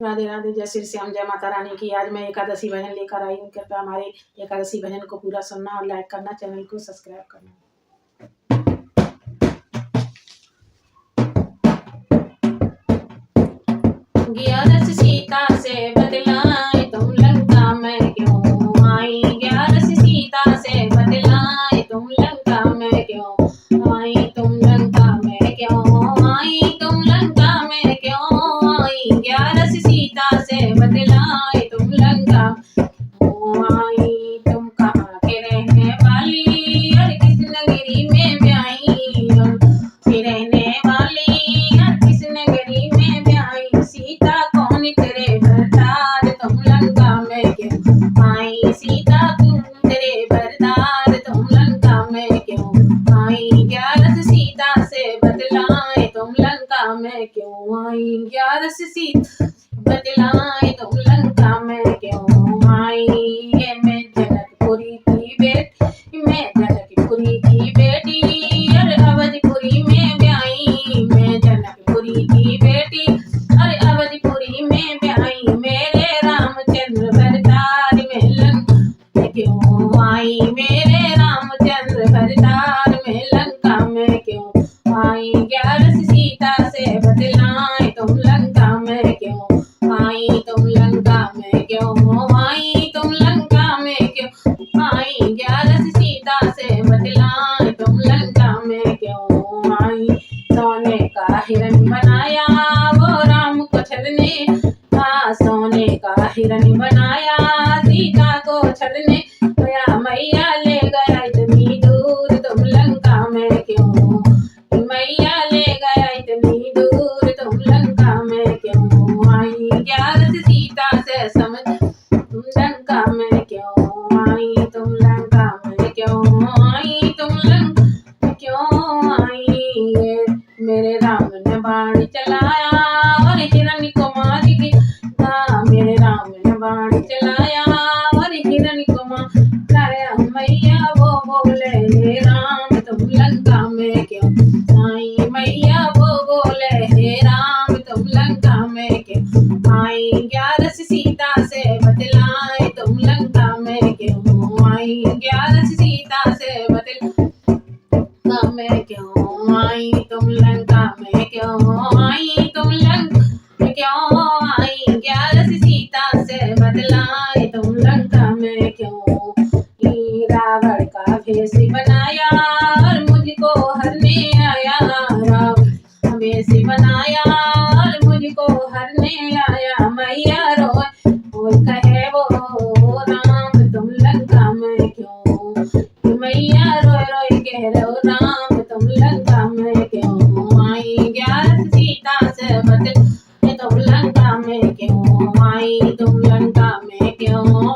राधे राधे, जय श्री श्याम, जय माता रानी की। आज मैं एकादशी भजन लेकर आई हूँ। कृपया हमारे एकादशी भजन को पूरा सुनना और लाइक करना, चैनल को सब्सक्राइब करना। ग्यारस सीता से बतलाए तुम लंका में क्यों आई, ग्यारस सीता से बतलाए तुम लंका में क्यों आई, तुम लंका में क्यों आई, तुम लंका में क्यों आई, ग्यारस सीता से बतलाए तुम लंका क्यों आई, तुम कहाँ के रहने वाली और किस नगरी में ब्याई, रहने वाली और किस नगरी में ब्याई, सीता कौन तेरे भरतार तुम लंका में क्यों आई, सीता तुम तेरे भरतार तुम लंका में क्यों आई, ग्यारस सीता से बतलाए तुम लंका में क्यों आई, ग्यारस सीता बतलाए तुम लंका में क्यों आई, ये मैं जनकपुरी की बेटी, मैं जनकपुरी की बेटी और अवधपुरी में ब्याई, मैं जनकपुरी की बेटी और अवधपुरी में ब्याई, मेरे रामचंद्र भरतार में लंका क्यों आई, मेरे रामचंद्र भरतार में लंका में क्यों आई, ग्यारस सीता से बतलाए तुम लंका में क्यों आई, तुम लंका में क्यों आई, तुम लंका में क्यों आई, ग्यारस सीता से बतलाए तुम लंका में क्यों आई, सोने का हिरण बनाया वो राम को छलने, हाँ सोने का हिरण बनाया सीता को छलने, गया मैया ले गया इतनी दूर तुम लंका में क्यों, मैया ले गया इतनी दूर तुम लंका में क्यों आई, ग्यारस सीता से समझ तुम लंका में क्यों आई, तुम लंका में क्यों आई, तुम लंका में क्यों आई, मेरे राम ने बाण चलाया और हिरण को मार के, हाँ मेरे राम ने बाण चलाया और हिरण को मारा, मैया वो बोले हे राम तुम लंका में क्यों आई, मैया वो बोले हे राम तुम लंका में क्यों आई, ग्यारस सीता से बतलाए तुम लंका में क्यों आई, ग्यारस सीता से बतलाए में क्यों आई, तुम लंका में क्यों आई, तुम लंका में क्यों आई, ग्यारस सीता से बतलाए तुम लंका में क्यों, रावण का भेष बनाया और मुझको हरने आया, रावण का भेष बनाया और मुझको हरने आया, मैया रोए कहे वो राम तुम लंका में क्यों, मैया रोए रोए कह रहे राम तुम लंका में क्यों आई, ग्यारस सीता से बतलाए तुम लंका में क्यों आई, तुम लंका में क्यों